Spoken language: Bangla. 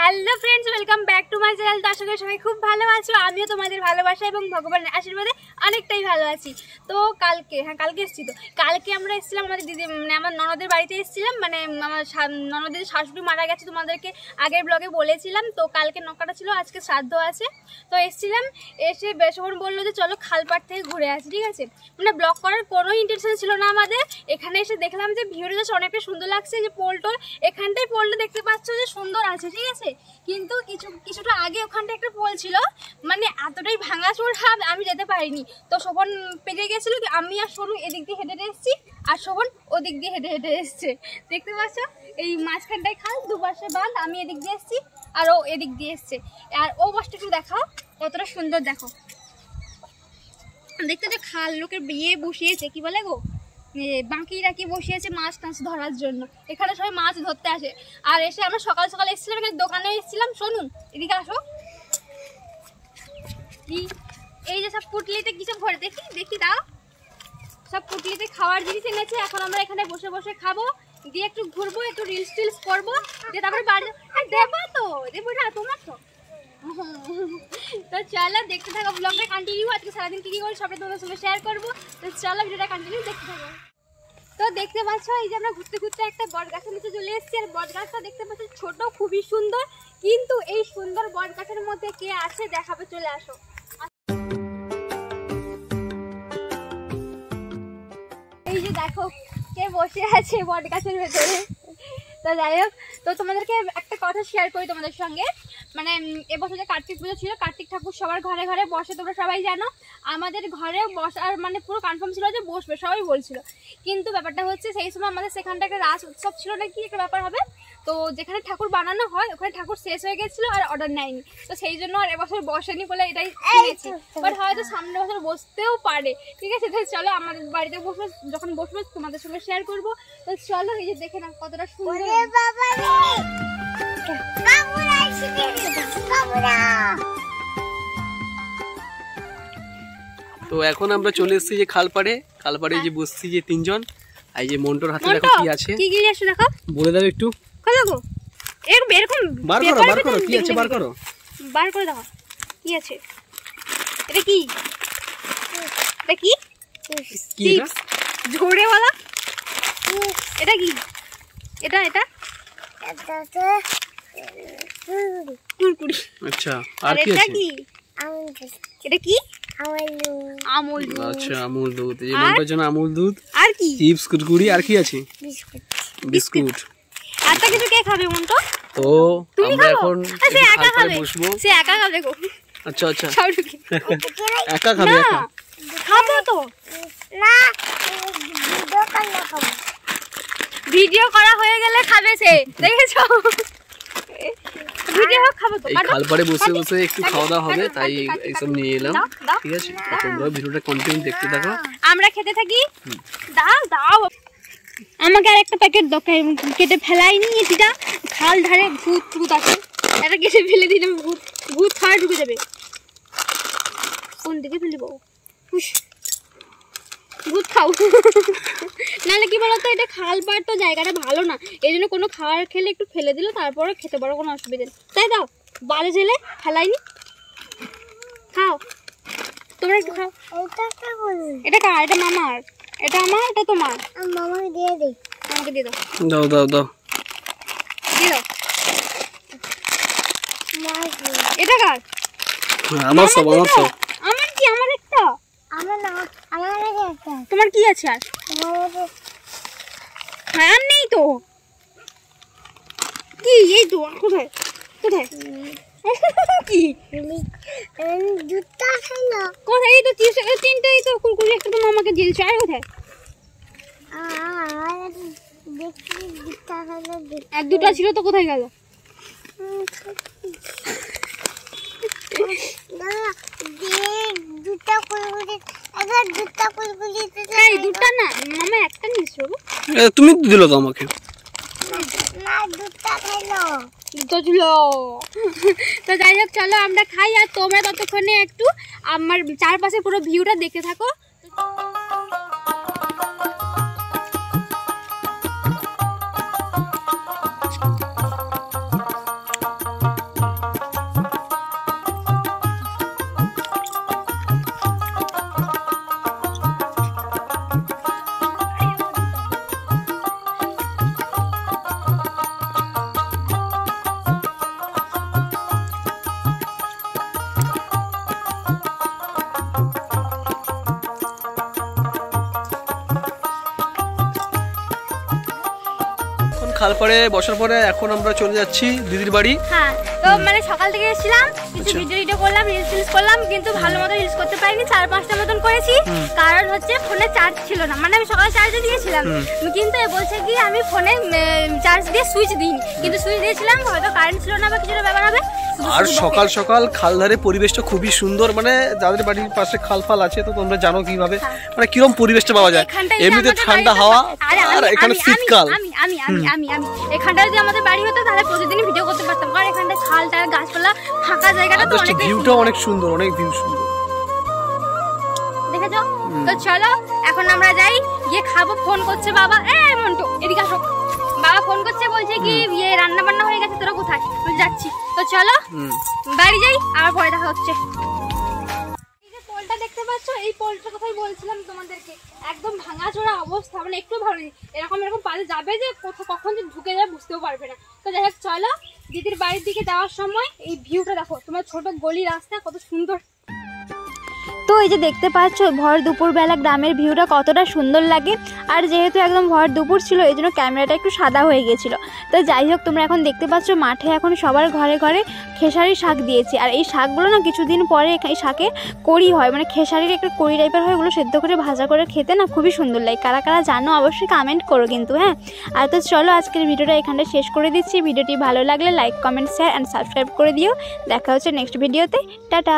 Hello friends, welcome back to my channel. তো আশা করি সবাই খুব ভালো আছো। আমিও তোমাদের ভালোবাসা এবং ভগবানের আশীর্বাদে অনেকটাই ভালো আছি। তো কালকে এসেছি। তো কালকে আমরা এসেছিলাম আমাদের দিদি, মানে আমার ননদের বাড়িতে এসেছিলাম। মানে আমার ননদের শাশুড়ি মারা গেছে, তোমাদেরকে আগের ব্লগে বলেছিলাম। তো কালকে নকাটা ছিল, আজকে শ্রাদ্ধ আছে। তো এসেছিলাম, এসে বেশন বললো যে চলো খালপাড় থেকে ঘুরে আসি। ঠিক আছে, মানে ব্লগ করার কোনো ইন্টেনশন ছিল না আমাদের। এখানে এসে দেখলাম যে ভিউটা জাস্ট অনেকটা সুন্দর লাগছে। যে পোলটোর এখানটায় পোলটা দেখতে পাচ্ছ যে সুন্দর আছে, ঠিক আছে। কিন্তু কিছুটা আগে ওখানটা একটা পোল ছিল, মানে এতটাই ভাঙাচোর হাব, আমি যেতে পারিনি। তো শোভন পেরিয়ে গেছিল, আমি আর সোনু এদিক দিয়ে হেঁটে এসেছি, আর শোভন ওদিক দিয়ে হেঁটে এসছে। দেখতে পাচ্ছ এই মাঝখানটায় খাল, দুপাশে বাঁধ, আমি এদিক দিয়ে এসেছি আর ও এদিক দিয়ে এসছে। আর ও বাসটা একটু দেখাও কতটা সুন্দর, দেখো দেখতে যে খাল লোকের বিয়ে বসিয়েছে, কি বলে গো, বাঁকিরা কি বসিয়েছে মাছ টাছ ধরার জন্য। এখানে সবাই মাছ ধরতে আসে। আর এসে আমরা সকাল সকাল এসেছিলাম, এখানে দোকানে এসেছিলাম। শোনো এদিকে আসো, এই যে সব পুটলিতে কিছু ভরে, দেখি দাও, সব পুটলিতে খাওয়ার জিনিস এনেছে। এখন আমরা এখানে বসে বসে খাবো, দিয়ে একটু ঘুরবো, একটু রিলস টিলস করবো, দিয়ে তারপরে বাড়ি দেবো। তো দেবো না তোমার তো। তো চলো দেখতে থাকো ব্লগটা কন্টিনিউ। আজকে সারাদিন কি করি সবটা তোমাদের সঙ্গে শেয়ার করবো। তো চলো ভিডিওটা কন্টিনিউ দেখতে থাকো। তো দেখতে পাচ্ছ এই যে আমরা ঘুরতে ঘুরতে একটা বট গাছের নিচে চলে এসেছি। আর বট গাছটা দেখতে পাচ্ছ ছোট, খুবই সুন্দর। কিন্তু এই সুন্দর বট গাছের মধ্যে কে আছে দেখাবে, চলে আসো। এই যে দেখো কে বসে আছে বট গাছের ভেতরে। তো যাই হোক, তো তোমাদেরকে একটা কথা শেয়ার করি তোমাদের সঙ্গে। মানে এবছর যে কার্তিক পুজো ছিল, কার্তিক ঠাকুর সবার ঘরে ঘরে বসে, তোমরা সবাই জানো। আমাদের ঘরে বসার মানে পুরো কনফার্ম ছিল যে বসবে, সবাই বলছিল। কিন্তু ব্যাপারটা হচ্ছে সেই সময় আমাদের সেখানটা একটা রাস উৎসব ছিল না, কি একটা ব্যাপার হবে। তো যেখানে ঠাকুর বানানো হয় ওখানে ঠাকুর শেষ হয়ে গেছিলো আর অর্ডার নেয়নি। তো সেই জন্য আর এবছর বসেনি বলে এটাই শুনেছি। বাট হয়তো সামনের বছর বসতেও পারে। ঠিক আছে, তো চলো আমাদের বাড়িতে বসবো, যখন বসবো তোমাদের সঙ্গে শেয়ার করবো। তো চলো এই যে দেখে না কতটা সুন্দর। তো এখন আমরা চলে এসেছি যে খালপাড়ে যে বসছি যে তিনজন। এই যে মন্টুর হাতে দেখো কি আছে, কি কি আছে দেখো, বলে দাও একটু। দেখো এরকম বার করো কি আছে, বার করে দেখো কি আছে। এটা কি চিপস ঝোড়ে वाला, এটা কি, এটা কুরকুরি। আচ্ছা, আর কি আছে? এটা কি আমুল দুধ। আচ্ছা, আমুল দুধ। এই মন্টুর জন্য আমুল দুধ, আর কি চিপস, কুরকুরি, আর কি আছে? বিস্কুট। এত কিছু কে খাবে মন্টু? তো আমরা এখন বসবো। সে একা খাবে গো। আচ্ছা একা খাবে? একা খাবো তো না, ভিডিও করা হয়ে গেলে খাবে সে, দেখেছো? ভিডিও খাবো তো। এই খালপাড়ে বসে বসে একটু খাওয়া দাওয়া হবে, তাই এইসব নিয়ে এলাম। ঠিক আছে, তোমরা ভিডিওটা কন্টিনিউ দেখতে থাকো, আমরা খেতে থাকি। দাও আমাকে আর একটা প্যাকেট দাও, কেটে ফেলাইনি। এটা খাল ধারে ভূত আছে, এটা কেটে ফেলে দিলে ভূত খাওয়া ঢুকে যাবে। কোন দিকে ফেলব? ভূত খাও। নাহলে কি বলতো, এটা খাল পাড় তো জায়গাটা ভালো না, এই জন্য কোনো খাবার খেলে একটু ফেলে দিলে তারপরে খেতে পারো, কোনো অসুবিধা নেই। তাই দাও, বাজে ছেলে, ফেলাইনি, খাও তোমরা একটু খাও। এটা কার? এটা মামার। এটা আমার, এটা তোমার। মামাকে দিয়ে দে, আমাকে দিয়ে দাও। দাও দিয়ে দাও। এটা কার? আমার সব। আমার কি? আমার একটা। তোমার কি আছে? আর হ্যাঁ নেই তো। কি এই তো? কোথায় কি দুধটা খাইলো? কোথায়? এই তো তিনটেই তো কুরকুরি, একটা তো মামাকে দিয়ে দিচ্ছি। আর কোথায়? আর দুটা ছিল তো, কোথায় গেল? দুটা না মামা, একটা নিয়েছো। তুমি দিলো তো আমাকে। দুটো ছিল। তো যাই হোক, চলো আমরা খাই, আর তোমরা ততক্ষণে একটু আমার চারপাশে পুরো ভিউটা দেখতে থাকো। তারপরে বসার পরে এখন আমরা চলে যাচ্ছি দিদির বাড়ি। হ্যাঁ, তো মানে সকাল থেকে এসেছিলাম, কিছু ভিডিও করলাম, রিলস করলাম, কিন্তু ভালো মতো রিলস করতে পারিনি, 4-5টা মতন করেছি। কারণ হচ্ছে ফোনে চার্জ ছিল না, মানে আমি সকালে চার্জে দিয়েছিলাম, কিন্তু এ বলছে কি আমি ফোনে চার্জ দিয়ে সুইচ দিইনি, কিন্তু সুইচ দিয়েছিলাম, হয়তো কারেন্ট ছিল না বা কিছুটা ব্যাপার হবে। আর সকাল সকাল খালধারে পরিবেশটা খুবই সুন্দর, মানে যাদের বাড়ির পাশে খাল ফাল আছে তো তোমরা জানো কিভাবে মানে কিরকম পরিবেশটা পাওয়া যায়। এমনিতে ঠান্ডা হাওয়া আর এখানে শীতকাল। আমি এখানটা যদি আমাদের বাড়ি হতো তাহলে প্রতিদিনই ভিডিও করতে পারতাম, কারণ এখানটা খালটা গাছপালা ফাঁকা জায়গাটা তো অনেক ভিউটা অনেক সুন্দর, অনেক ভিউ সুন্দর দেখেছো। তো চলো এখন আমরা যাই, গিয়ে খাবো। ফোন করছে বাবা, মন্টু এদিকে আসো, বাবা ফোন করছে, বলছে কি ইয়ে রান্না বান্না হয়ে গেছে, তোরা কোথায়? যাচ্ছি। তো চলো বাড়ি যাই, আবার পরে দেখা হচ্ছে। এই যে পোলটা দেখতে পাচ্ছ, এই পোলটার কথাই বলছিলাম তোমাদেরকে, একদম ভাঙাচোরা অবস্থা, মানে একটু ভালো নেই। এরকম পাশে যাবে যে কখন যে ঢুকে যায় বুঝতেও পারবে না। তো যাই হোক চলো, দিদির বাড়ির দিকে যাওয়ার সময় এই ভিউটা দেখো, তোমার ছোট গলি রাস্তা কত সুন্দর। তো এই যে দেখতে পাচ্ছ ভর দুপুরবেলা গ্রামের ভিউটা কতটা সুন্দর লাগে। আর যেহেতু একদম ভর দুপুর ছিল, এই জন্য ক্যামেরাটা একটু সাদা হয়ে গেছিল। তো যাই হোক, তোমরা এখন দেখতে পাচ্ছ মাঠে এখন সবার ঘরে ঘরে খেসারি শাক দিয়েছি। আর এই শাকগুলো না কিছুদিন পরে এই শাকের কড়ি হয়, মানে খেসারির একটা কড়ি টাইপের হয়, ওগুলো সেদ্ধ করে ভাজা করে খেতে না খুবই সুন্দর লাগে। কারা কারা জানো অবশ্যই কমেন্ট করো কিন্তু। হ্যাঁ, আর তো চলো আজকের ভিডিওটা এখানটা শেষ করে দিচ্ছি। ভিডিওটি ভালো লাগলে like, comment, share and subscribe করে দিও। দেখা হচ্ছে নেক্সট ভিডিওতে। টাটা।